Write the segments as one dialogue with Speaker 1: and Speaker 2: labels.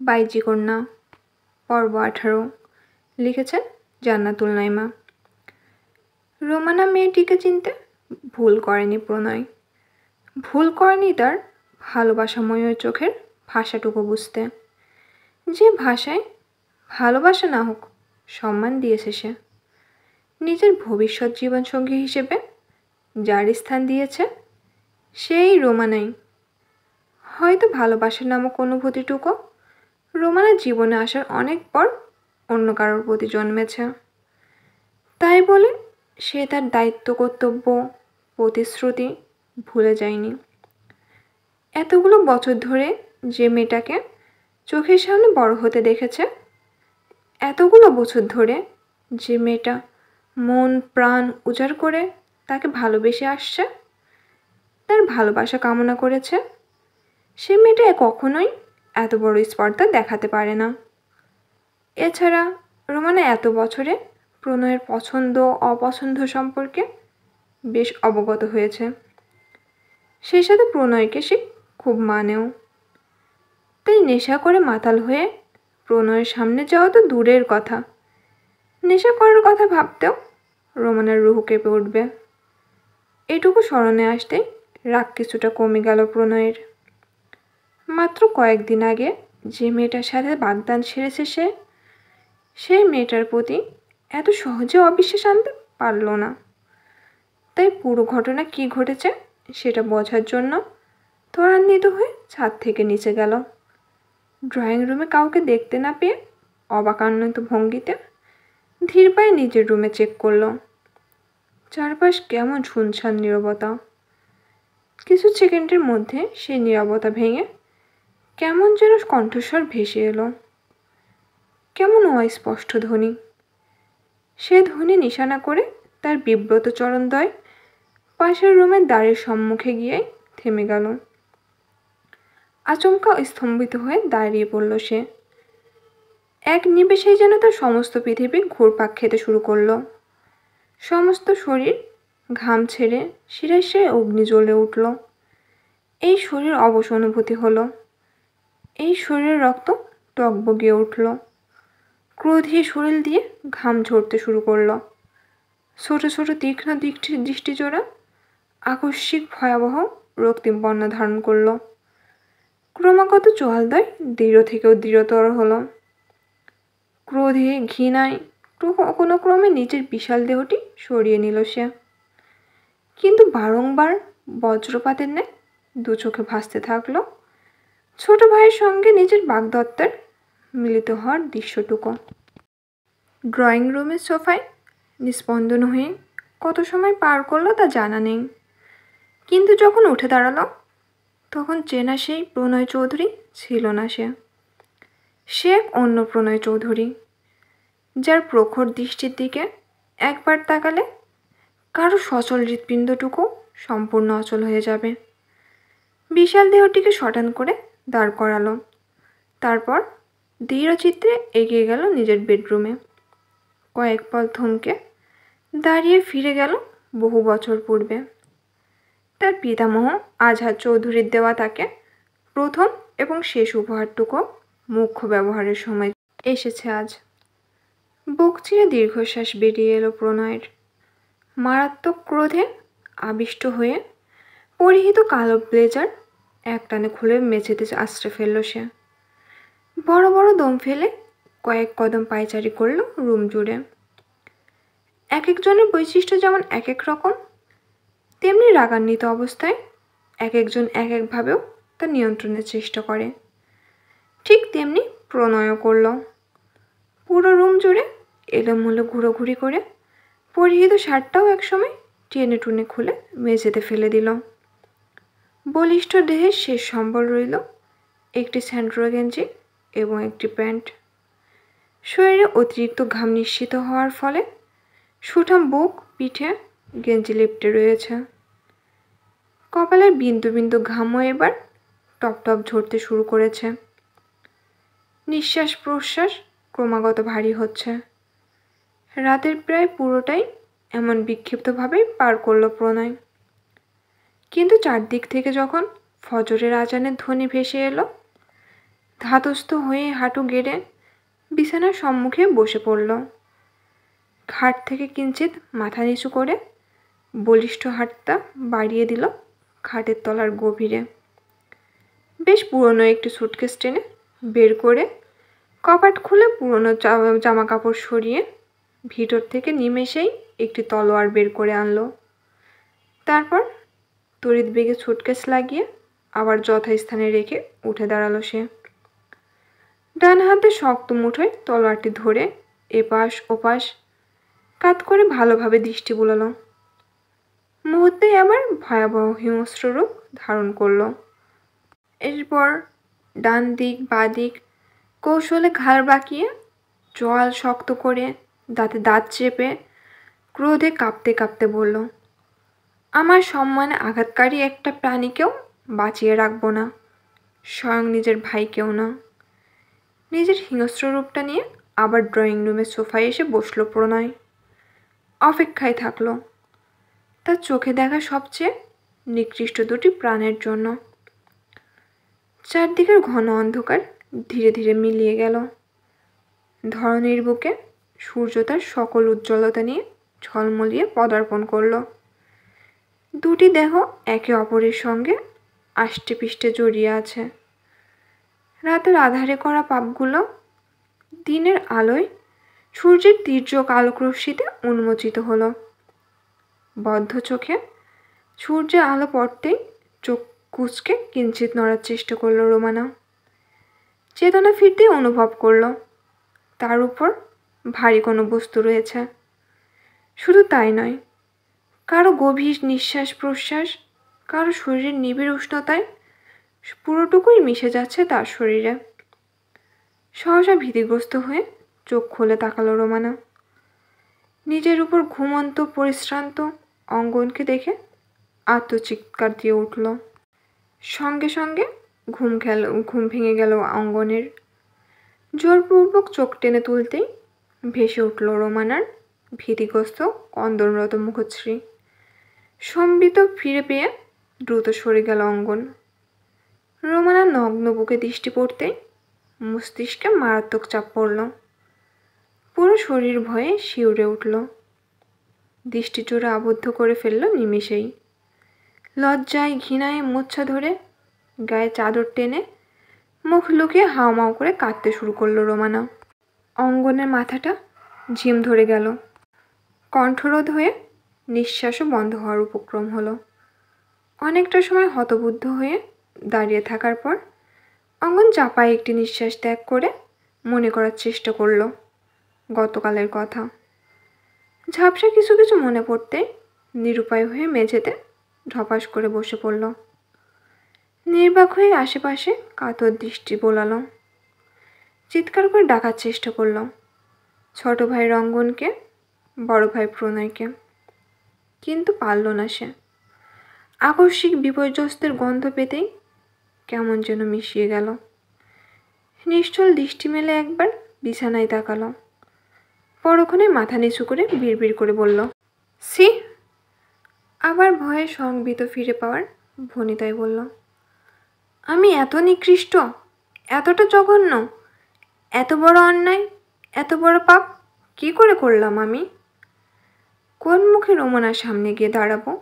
Speaker 1: বাইজি কন্যা পর্ব 18 লিখেছেন জান্নাতুল নাইমা। রোমানা মেয়েটিকে চিনতে ভুল করেনি প্রণয়, ভুল করেনি তার ভালোবাসাময় চোখের ভাষাটুকু বুঝতে, যে ভাষায় ভালোবাসা না হোক সম্মান দিয়েছে সে। নিজের ভবিষ্যৎ জীবনসঙ্গী হিসেবে যার স্থান দিয়েছে সেই রোমানাই। হয়তো ভালোবাসার নামক অনুভূতিটুকু রোমানার জীবনে আসার অনেক পর অন্য কারোর প্রতি জন্মেছে। তাই বলে সে তার দায়িত্ব, কর্তব্য, প্রতিশ্রুতি ভুলে যায়নি। এতগুলো বছর ধরে যে মেয়েটাকে চোখের সামনে বড় হতে দেখেছে, এতগুলো বছর ধরে যে মেয়েটা মন প্রাণ উজাড় করে তাকে ভালোবেসে আসছে, তার ভালোবাসা কামনা করেছে, সে মেয়েটা কখনোই এত বড় স্পর্ধা দেখাতে পারে না। এছাড়া রোমানা এত বছরে প্রণয়ের পছন্দ অপছন্দ সম্পর্কে বেশ অবগত হয়েছে। সেই সাথে প্রণয়কে সে খুব মানেও। তাই নেশা করে মাতাল হয়ে প্রণয়ের সামনে যাওয়া তো দূরের কথা, নেশা করার কথা ভাবতেও রোমানার রুহু কেঁপে উঠবে। এটুকু স্মরণে আসতেই রাগ কিছুটা কমে গেল প্রণয়ের। মাত্র কয়েকদিন আগে যে মেয়েটার সাথে বাগদান সেরেছে সেই মেয়েটার প্রতি এত সহজে অবিশ্বাস আনতে পারল না। তাই পুরো ঘটনা কি ঘটেছে সেটা বোঝার জন্য ত্বরান্বিত হয়ে ছাদ থেকে নিচে গেল। ড্রয়িং রুমে কাউকে দেখতে না পেয়ে অবাকান্বিত ভঙ্গিতে ধীর পায়ে নিজের রুমে চেক করলো। চারপাশ কেমন শুনশান নীরবতা। কিছু সেকেন্ডের মধ্যে সেই নীরবতা ভেঙে কেমন যেন কণ্ঠস্বর ভেসে এলো, কেমন অস্পষ্ট ধ্বনি। সে ধ্বনি নিশানা করে তার বিব্রত চরণদ্বয় পাশের রুমের দ্বারের সম্মুখে গিয়ে থেমে গেল। আচমকা স্তম্ভিত হয়ে দাঁড়িয়ে পড়ল সে। এক নিমেষেই যেন তার সমস্ত পৃথিবী ঘুরপাক খেতে শুরু করলো। সমস্ত শরীর ঘাম ছেড়ে শিরায় শিরায় অগ্নি জ্বলে উঠল। এই শরীর অবশ অনুভূতি হলো, এই শরীরের রক্ত টগবগিয়ে উঠল। ক্রোধে শরীর দিয়ে ঘাম ঝরতে শুরু করলো। ছোট ছোট তীক্ষ্ণ দৃষ্টিজোড়া আকস্মিক ভয়াবহ রক্তিম বর্ণ ধারণ করল। ক্রমাগত চোয়ালদ্বয় দৃঢ় থেকেও দৃঢ়তর হলো। ক্রোধে ঘৃণায় কোনো ক্রমে নিজের বিশাল দেহটি সরিয়ে নিল সে। কিন্তু বারংবার বজ্রপাতের ন্যায় দু চোখে ভাসতে থাকলো ছোট ভাইয়ের সঙ্গে নিজের বাগদত্তার মিলিত হওয়ার দৃশ্যটুকু। ড্রয়িং রুমের সোফায় নিস্পন্দন হয়ে কত সময় পার করলো তা জানা নেই। কিন্তু যখন উঠে দাঁড়ালো তখন চেনা সেই প্রণয় চৌধুরী ছিল না। সে এক অন্য প্রণয় চৌধুরী, যার প্রখর দৃষ্টির দিকে একবার তাকালে কারো সচল হৃৎপিণ্ডটুকু সম্পূর্ণ অচল হয়ে যাবে। বিশাল দেহটিকে শটান করে দাঁড় করালো, তারপর দৃঢ়চিত্তে এগিয়ে গেল নিজের বেডরুমে। কয়েক পল থমকে দাঁড়িয়ে ফিরে গেল বহু বছর পূর্বে। তার পিতামহ আজহার চৌধুরীর দেওয়া তাকে প্রথম এবং শেষ উপহারটুকু মুখ্য ব্যবহারের সময় এসেছে আজ। বুক চিরে দীর্ঘশ্বাস বেরিয়ে এলো প্রণয়ের। মারাত্মক ক্রোধে আবিষ্ট হয়ে পরিহিত কালো ব্লেজার একটানে খুলে মেঝেতে আশ্রে ফেলল সে। বড় বড় দম ফেলে কয়েক কদম পায়চারি করল রুম জুড়ে। এক একজনের বৈশিষ্ট্য যেমন এক এক রকম, তেমনি রাগান্বিত অবস্থায় এক একজন এক একভাবেও তা নিয়ন্ত্রণের চেষ্টা করে। ঠিক তেমনি প্রণয়ও করল। পুরো রুম জুড়ে এলোমেলো ঘুরোঘুরি করে পরিহিত শার্টটাও একসময় টেনে টুনে খুলে মেঝেতে ফেলে দিল। বলিষ্ঠ দেহের শেষ সম্বল রইল একটি স্যান্ড্রো গেঞ্জি এবং একটি প্যান্ট। শরীরে অতিরিক্ত ঘাম নিঃসৃত হওয়ার ফলে সুঠাম বুক পিঠে গেঞ্জি লেপ্টে রয়েছে। কপালের বিন্দু বিন্দু ঘামও এবার টপ টপ ঝরতে শুরু করেছে। নিঃশ্বাস প্রশ্বাস ক্রমাগত ভারী হচ্ছে। রাতের প্রায় পুরোটাই এমন বিক্ষিপ্তভাবেই পার করল প্রণয়। কিন্তু চারদিক থেকে যখন ফজরের আজানের ধ্বনি ভেসে এলো, ধাতস্থ হয়ে হাঁটু গেড়ে বিছানার সম্মুখে বসে পড়ল। খাট থেকে কিঞ্চিত মাথা নিচু করে বলিষ্ঠ হাতটা বাড়িয়ে দিল খাটের তলার গভীরে। বেশ পুরনো একটি সুটকেস টেনে বের করে কপাট খুলে পুরনো জামা কাপড় সরিয়ে ভিতর থেকে নিমেষেই একটি তলোয়ার বের করে আনলো। তারপর তড়িৎ বেগে সুটকেস লাগিয়ে আবার যথাস্থানে রেখে উঠে দাঁড়ালো সে। ডান হাতে শক্ত মুঠোয় তলোয়ারটি ধরে এপাশ ওপাশ কাত করে ভালোভাবে দৃষ্টি বুলালো। মুহূর্তেই আবার ভয়াবহ হিংস্র রূপ ধারণ করল। এরপর ডান দিক বাঁ দিক কৌশলে ঘাড় বাঁকিয়ে জল শক্ত করে দাঁতে দাঁত চেপে ক্রোধে কাঁপতে কাঁপতে বলল, আমার সম্মানে আঘাতকারী একটা প্রাণীকেও বাঁচিয়ে রাখবো না, স্বয়ং নিজের ভাইকেও না। নিজের হিংস্র রূপটা নিয়ে আবার ড্রয়িং রুমের সোফায় এসে বসল প্রণয়। অপেক্ষায় থাকলো তার চোখে দেখা সবচেয়ে নিকৃষ্ট দুটি প্রাণের জন্য। চারদিকের ঘন অন্ধকার ধীরে ধীরে মিলিয়ে গেল। ধরণীর বুকে সূর্য তার সকল উজ্জ্বলতা নিয়ে ঝলমলিয়ে পদার্পণ করল। দুটি দেহ একে অপরের সঙ্গে আষ্টে পিষ্টে জড়িয়ে আছে। রাতের আধারে করা পাপগুলো দিনের আলোয় সূর্যের তীর্যক আলোকরশ্মিতে উন্মোচিত হলো। বদ্ধ চোখে সূর্যের আলো পড়তেই চোখ কুঁচকে কিঞ্চিত নড়ার চেষ্টা করল রোমানা। চেতনা ফিরতেই অনুভব করল তার উপর ভারী কোনো বস্তু রয়েছে। শুধু তাই নয়, কারো গভীর নিঃশ্বাস প্রশ্বাস, কারো শরীরের নিবিড় উষ্ণতায় পুরোটুকুই মিশে যাচ্ছে তার শরীরে। সহসা ভীতিগ্রস্ত হয়ে চোখ খুলে তাকালো রোমানা। নিজের উপর ঘুমন্ত পরিশ্রান্ত অঙ্গনকে দেখে আত্মচিৎকার দিয়ে উঠল। সঙ্গে সঙ্গে ঘুম ভেঙে গেল অঙ্গনের। জোরপূর্বক চোখ টেনে তুলতেই ভেসে উঠল রোমানার ভীতিগ্রস্ত কন্দনরত মুখশ্রী। সম্বিত ফিরে পেয়ে দ্রুত সরে গেল অঙ্গন। রোমানার নগ্ন বুকে দৃষ্টি পড়তেই মস্তিষ্কে মারাত্মক চাপ পড়ল। পুরো শরীর ভয়ে শিউরে উঠল। দৃষ্টিচোরা আবদ্ধ করে ফেলল নিমেষেই। লজ্জায় ঘৃণায় মূর্ছা ধরে গায়ে চাদর টেনে মুখ লুকিয়ে হাওমাও করে কাঁদতে শুরু করলো রোমানা। অঙ্গনের মাথাটা ঝিম ধরে গেল। কণ্ঠরোধ হয়ে নিঃশ্বাসও বন্ধ হওয়ার উপক্রম হলো। অনেকটা সময় হতবুদ্ধ হয়ে দাঁড়িয়ে থাকার পর অঙ্গন চাপায় একটি নিঃশ্বাস ত্যাগ করে মনে করার চেষ্টা করল গতকালের কথা। ঝাপসা কিছু কিছু মনে পড়তে নিরুপায় হয়ে মেঝেতে ঢপাস করে বসে পড়ল। নির্বাক হয়ে আশেপাশে কাতর দৃষ্টি বোলালো। চিৎকার করে ডাকার চেষ্টা করল ছোট ভাই রঙ্গনকে, বড় ভাই প্রণয়কে, কিন্তু পারল না সে। আকস্মিক বিপর্যস্তের গন্ধ পেতেই কেমন যেন মিশিয়ে গেল। নিশ্চল দৃষ্টি মেলে একবার বিছানায় তাকালো। পরক্ষণে মাথা নিচু করে বিড়বিড় করে বলল, সি। আবার ভয়ে সংবিত ফিরে পাওয়ার ভনিতায় বলল, আমি এত নিকৃষ্ট, এতটা জঘন্য, এত বড় অন্যায়, এত বড় পাপ কি করে করলাম আমি? কোন মুখে রোমনার সামনে গিয়ে দাঁড়াবো?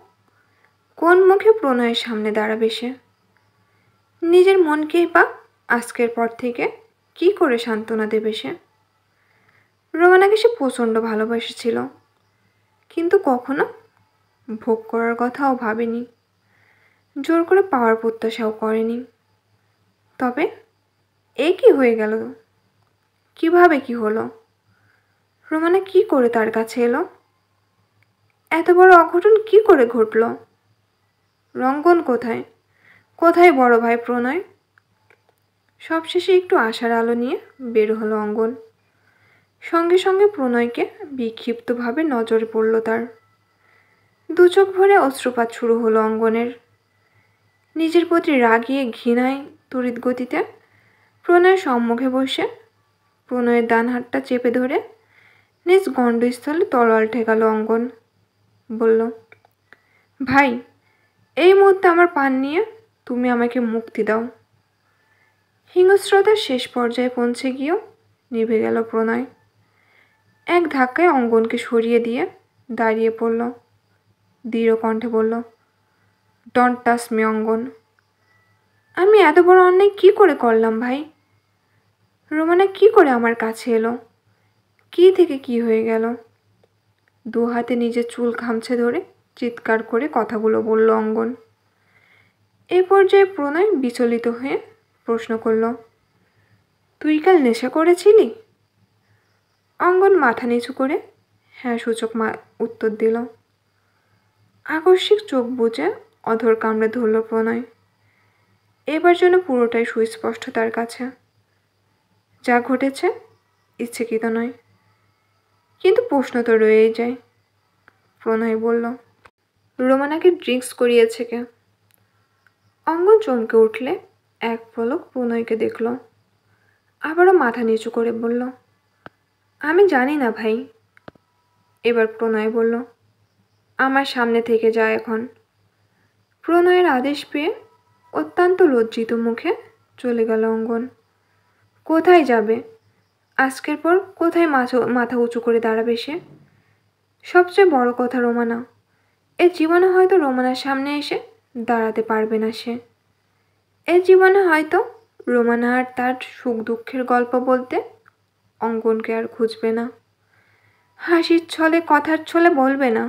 Speaker 1: কোন মুখে প্রণয়ের সামনে দাঁড়াবে সে? নিজের মনকেই বা আজকের পর থেকে কি করে সান্ত্বনা দেবে সে? রোমানাকে সে প্রচণ্ড ভালোবাসেছিল, কিন্তু কখনো ভোগ করার কথাও ভাবেনি, জোর করে পাওয়ার প্রত্যাশাও করেনি। তবে এ কি হয়ে গেল? কিভাবে কি হলো? রোমানা কি করে তার কাছে এলো? এত বড় অঘটন কি করে ঘটল? রঙ্গন কোথায়? কোথায় বড় ভাই প্রণয়? সবশেষে একটু আশার আলো নিয়ে বের হলো অঙ্গন। সঙ্গে সঙ্গে প্রণয়কে বিক্ষিপ্তভাবে নজরে পড়ল তার। দু চোখ ভরে অশ্রুপাত শুরু হলো অঙ্গনের। নিজের প্রতি রাগিয়ে ঘৃণায় তড়িৎ গতিতে প্রণয়ের সম্মুখে বসে প্রণয়ের ডান হাতটা চেপে ধরে নিজ গণ্ডস্থলে তলোয়ার ঠেকালো অঙ্গন। বলল, ভাই, এই মুহূর্তে আমার প্রাণ নিয়ে তুমি আমাকে মুক্তি দাও। হিংস্রতার শেষ পর্যায়ে পৌঁছে গিয়েও নিভে গেল প্রণয়। এক ধাক্কায় অঙ্গনকে সরিয়ে দিয়ে দাঁড়িয়ে পড়ল, দৃঢ় কণ্ঠে বলল, ডোন্ট টাচ মি অঙ্গন। আমি এত বড় অন্যায় কি করে করলাম ভাই? রোমানা কি করে আমার কাছে এলো? কি থেকে কি হয়ে গেল? দু হাতে নিজের চুল খামছে ধরে চিৎকার করে কথাগুলো বলল অঙ্গন। এ পর্যায়ে প্রণয় বিচলিত হয়ে প্রশ্ন করল, তুই কাল নেশা করেছিলি? অঙ্গন মাথা নিচু করে হ্যাঁ সূচক উত্তর দিল। আকস্মিক চোখ বুজে অধর কামড়ে ধরল প্রণয়। এবার যেন পুরোটাই সুস্পষ্ট তার কাছে। যা ঘটেছে ইচ্ছেকৃত নয়, কিন্তু প্রশ্ন তো রয়েই যায়। প্রণয় বলল, রোমানাকে ড্রিঙ্কস করিয়েছে কে? অঙ্গন চমকে উঠলে এক পলক প্রণয়কে দেখল, আবারও মাথা নিচু করে বলল, আমি জানি না ভাই। এবার প্রণয় বলল, আমার সামনে থেকে যা এখন। প্রণয়ের আদেশ পেয়ে অত্যন্ত লজ্জিত মুখে চলে গেল অঙ্গন। কোথায় যাবে? আজকের পর কোথায় মাথা উঁচু করে দাঁড়াবে সে? সবচেয়ে বড় কথা রোমানা, এ জীবনে হয়তো রোমানার সামনে এসে দাঁড়াতে পারবে না সে। এ জীবনে হয়তো রোমানা আর তার সুখ দুঃখের গল্প বলতে অঙ্গনকে আর খুঁজবে না। হাসির ছলে কথার ছলে বলবে না,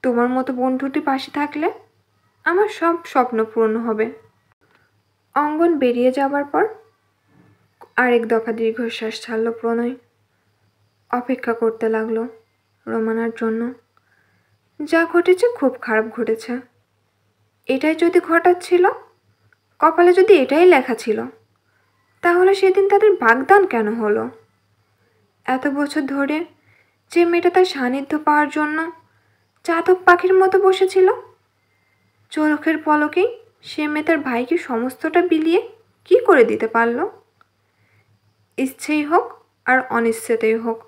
Speaker 1: তোমার মতো বন্ধুটি পাশে থাকলে আমার সব স্বপ্ন পূর্ণ হবে। অঙ্গন বেরিয়ে যাবার পর আরেক দফা দীর্ঘশ্বাস ছাড়ল প্রণয়। অপেক্ষা করতে লাগলো রোমানার জন্য। যা ঘটেছে খুব খারাপ ঘটেছে। এটাই যদি ঘটাচ্ছিল, কপালে যদি এটাই লেখা ছিল, তাহলে সেদিন তাদের বাগদান কেন হলো? এত বছর ধরে যে মেয়েটা তার সান্নিধ্য পাওয়ার জন্য চাতক পাখির মতো বসেছিল, চোখের পলকেই সে মেয়ে তার ভাইকে সমস্তটা বিলিয়ে কি করে দিতে পারল? ইচ্ছেই হোক আর অনিচ্ছেতেই হোক,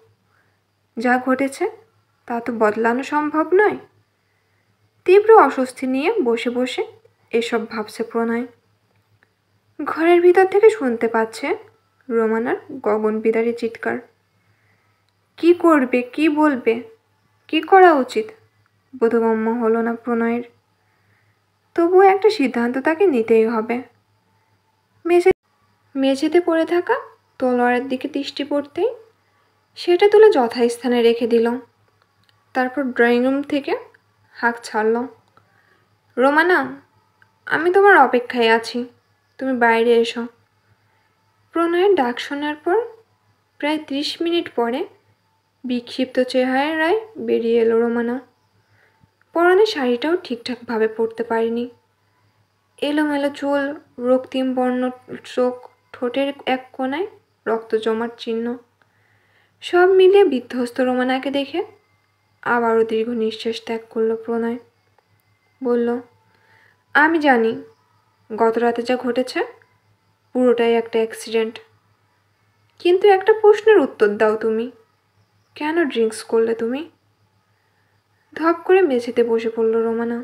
Speaker 1: যা ঘটেছে তা তো বদলানো সম্ভব নয়। তীব্র অস্বস্তি নিয়ে বসে বসে এসব ভাবছে প্রণয়। ঘরের ভিতর থেকে শুনতে পাচ্ছে রোমানার গগন বিদারী চিৎকার। কি করবে, কি বলবে, কি করা উচিত বোধগম্য হলো না প্রণয়ের। তবুও একটা সিদ্ধান্ত তাকে নিতেই হবে। মেঝেতে পড়ে থাকা তলোয়ারের দিকে দৃষ্টি পড়তেই সেটা তুলে যথাস্থানে রেখে দিল। তারপর ড্রয়িং রুম থেকে হাঁক ছাড়ল, রোমানা, আমি তোমার অপেক্ষায় আছি, তুমি বাইরে এসো। প্রণয়ের ডাক শোনার পর প্রায় 30 মিনিট পরে বিক্ষিপ্ত চেহারায় বেরিয়ে এলো রোমানা। পরনে শাড়িটাও ঠিকঠাকভাবে পরতে পারেনি। এলোমেলো চুল, রক্তিম বর্ণ চোখ, ঠোঁটের এক কোণায় রক্ত জমার চিহ্ন। সব মিলিয়ে বিধ্বস্ত রোমানাকে দেখে আবারও দীর্ঘ নিঃশ্বাস ত্যাগ করল প্রণয়। বলল, আমি জানি গত রাতে যা ঘটেছে পুরোটাই একটা অ্যাক্সিডেন্ট, কিন্তু একটা প্রশ্নের উত্তর দাও তুমি, কেন ড্রিঙ্কস করলে তুমি? ধপ করে মেঝেতে বসে পড়ল রোমানা।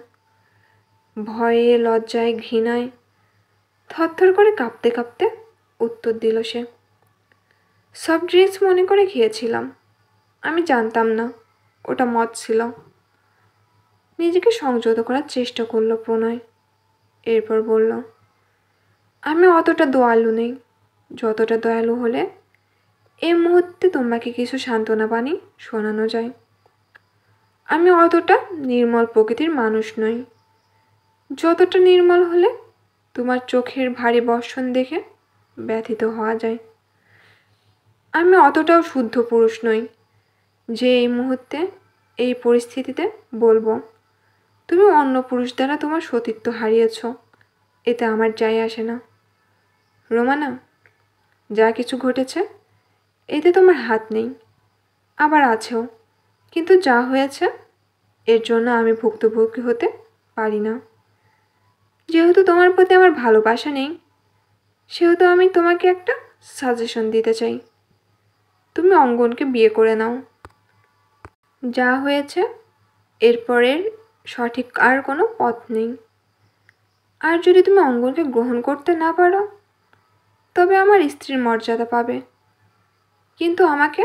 Speaker 1: ভয়ে, লজ্জায়, ঘৃণায় থরথর করে কাঁপতে কাঁপতে উত্তর দিল সে, সব ড্রিঙ্কস মনে করে খেয়েছিলাম, আমি জানতাম না ওটা মদ ছিল। নিজেকে সংযত করার চেষ্টা করলো প্রণয়। এরপর বলল, আমি অতটা দয়ালু নেই, যতটা দয়ালু হলে এই মুহূর্তে তোমাকে কিছু সান্ত্বনা বাণী শোনানো যায়। আমি অতটা নির্মল প্রকৃতির মানুষ নই, যতটা নির্মল হলে তোমার চোখের ভারী বর্ষণ দেখে ব্যথিত হওয়া যায়। আমি অতটাও শুদ্ধ পুরুষ নই যে এই মুহূর্তে এই পরিস্থিতিতে বলবো তুমি অন্য পুরুষ দ্বারা তোমার সতীত্ব হারিয়েছ, এতে আমার যায় আসে না। রোমানা, যা কিছু ঘটেছে এতে তোমার হাত নেই, আবার আছেও, কিন্তু যা হয়েছে এর জন্য আমি ভুক্তভোগী হতে পারি না। যেহেতু তোমার প্রতি আমার ভালোবাসা নেই, সেহেতু আমি তোমাকে একটা সাজেশন দিতে চাই, তুমি অঙ্গনকে বিয়ে করে নাও। যা হয়েছে এরপরের সঠিক আর কোনো পথ নেই। আর যদি তুমি অঙ্গনকে গ্রহণ করতে না পারো, তবে আমার স্ত্রীর মর্যাদা পাবে, কিন্তু আমাকে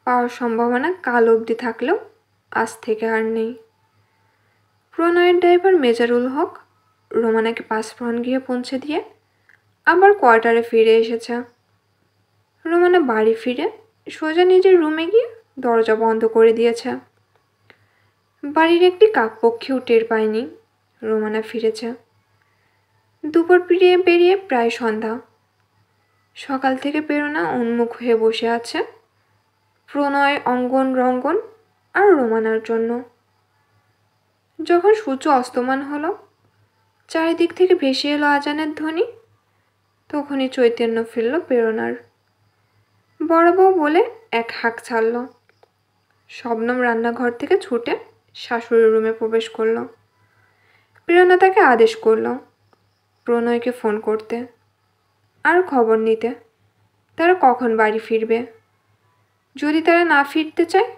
Speaker 1: পাওয়ার সম্ভাবনা কাল অবধি থাকলেও আজ থেকে আর নেই। প্রণয়ের ড্রাইভার মেজারুল হক রোমানাকে পাঁচফোড়ন গিয়ে পৌঁছে দিয়ে আবার কোয়ার্টারে ফিরে এসেছে। রোমানা বাড়ি ফিরে সোজা নিজের রুমে গিয়ে দরজা বন্ধ করে দিয়েছে। বাড়ির একটি কাকপক্ষীও টের পায়নি রোমানা ফিরেছে। দুপুর পেরিয়ে বেরিয়ে প্রায় সন্ধ্যা। সকাল থেকে প্রেরণা উন্মুখ হয়ে বসে আছে প্রণয়, অঙ্গন, রঙ্গন আর রোমানার জন্য। যখন সূর্য অস্তমান হলো, চারিদিক থেকে ভেসে এলো আজানের ধ্বনি, তখনই চৈতন্য ফিরল প্রেরণার। বড় বউ বলে এক হাঁক ছাড়ল। শবনম রান্নাঘর থেকে ছুটে শাশুড়ির রুমে প্রবেশ করল। প্রেরণা তাকে আদেশ করল প্রণয়কে ফোন করতে আর খবর নিতে তারা কখন বাড়ি ফিরবে। যদি তারা না ফিরতে চায়,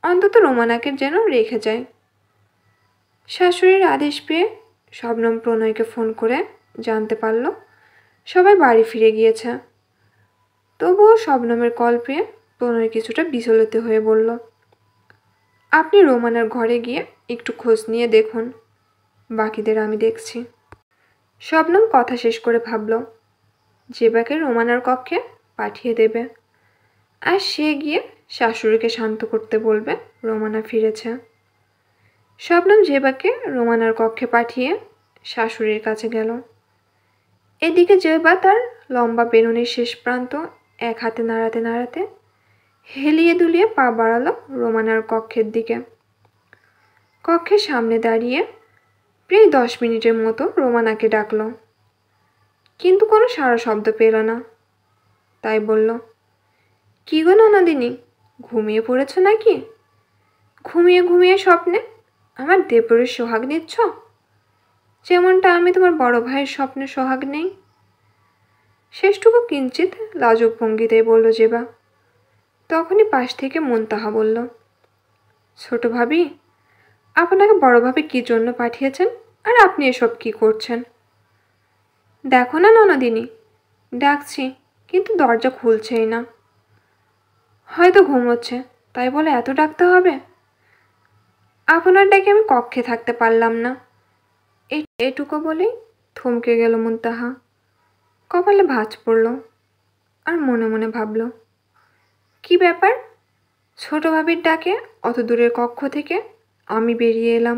Speaker 1: অন্তত রোমানাকে যেন রেখে যায়। শাশুড়ির আদেশ পেয়ে শবনম প্রণয়কে ফোন করে জানতে পারল সবাই বাড়ি ফিরে গিয়েছে। তবুও শবনমের কল পেয়ে প্রণয় কিছুটা বিচলিত হয়ে বলল, আপনি রোমানার ঘরে গিয়ে একটু খোঁজ নিয়ে দেখুন, বাকিদের আমি দেখছি। শবনম কথা শেষ করে ভাবল জেবাকে রোমানার কক্ষে পাঠিয়ে দেবে, আর সে গিয়ে শাশুড়িকে শান্ত করতে বলবে রোমানা ফিরেছে। শবনম জেবাকে রোমানার কক্ষে পাঠিয়ে শাশুড়ির কাছে গেল। এদিকে জেবা তার লম্বা বেনুনির শেষ প্রান্ত এক হাতে নাড়াতে নাড়াতে হেলিয়ে দুলিয়ে পা বাড়ালো রোমানার কক্ষের দিকে। কক্ষের সামনে দাঁড়িয়ে প্রায় 10 মিনিটের মতো রোমানাকে ডাকল, কিন্তু কোনো সাড়া শব্দ পেল না। তাই বলল, কি গো ননদিনী, ঘুমিয়ে পড়েছ নাকি? ঘুমিয়ে ঘুমিয়ে স্বপ্নে আমার দেবরের সোহাগ নিচ্ছ, যেমনটা আমি তোমার বড় ভাইয়ের স্বপ্নে সোহাগ নেই। শেষটুকু কিঞ্চিত লাজুক ভঙ্গিতেই বলল জেবা। তখনই পাশ থেকে মুনতাহা বলল, ছোট ভাবি, আপনাকে বড় ভাবি কি জন্য পাঠিয়েছেন আর আপনি এসব কি করছেন? দেখো না ননদিনী, ডাকছি কিন্তু দরজা খুলছেই না। হয়তো ঘুমোচ্ছে, তাই বলে এত ডাকতে হবে? আপনার ডাকে আমি কক্ষে থাকতে পারলাম না। এটুকু বলেই থমকে গেল মুনতাহা। কপালে ভাঁজ পড়ল আর মনে মনে ভাবল, কি ব্যাপার, ছোট ভাবির ডাকে অত দূরের কক্ষ থেকে আমি বেরিয়ে এলাম,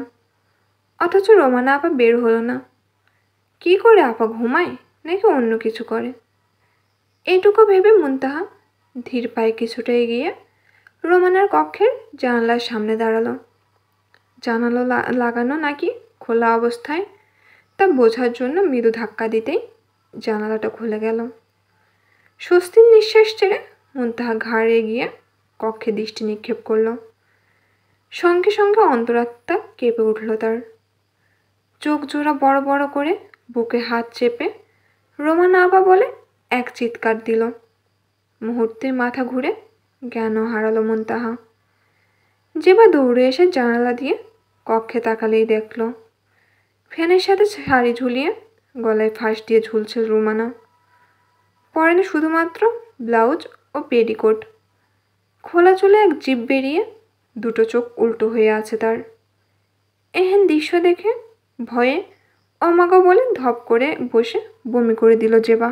Speaker 1: অথচ রোমানা আপা বের হলো না। কি করে, আপা ঘুমায় নাকি অন্য কিছু করে? এইটুকু ভেবে মুনতাহা ধীর পায়ে কিছুটা এগিয়ে রোমানার কক্ষের জানালার সামনে দাঁড়ালো। জানালা লাগানো নাকি খোলা অবস্থায় তা বোঝার জন্য মৃদু ধাক্কা দিতেই জানালাটা খুলে গেল। স্বস্তির নিঃশ্বাস ছেড়ে মুনতাহা ঘাড় এগিয়ে কক্ষে দৃষ্টি নিক্ষেপ করল। সঙ্গে সঙ্গে অন্তরাত্মা কেঁপে উঠল তার। চোখ জোড়া বড় বড় করে বুকে হাত চেপে রোমানা আপা বলে এক চিৎকার দিল। মুহূর্তে মাথা ঘুরে জ্ঞান হারালো মুনতাহা। জেবা দৌড়ে এসে জানালা দিয়ে কক্ষে তাকালেই দেখল ফ্যানের সাথে শাড়ি ঝুলিয়ে গলায় ফাঁস দিয়ে ঝুলছে রোমানা। পরেনে শুধুমাত্র ব্লাউজ ও পেটিকোট। খোলা চুলে এক জিভ বেরিয়ে দুটো চোখ উল্টো হয়ে আছে তার। এহেন দৃশ্য দেখে ভয়ে অমাগো বলে ধপ করে বসে বমি করে দিল জেবা।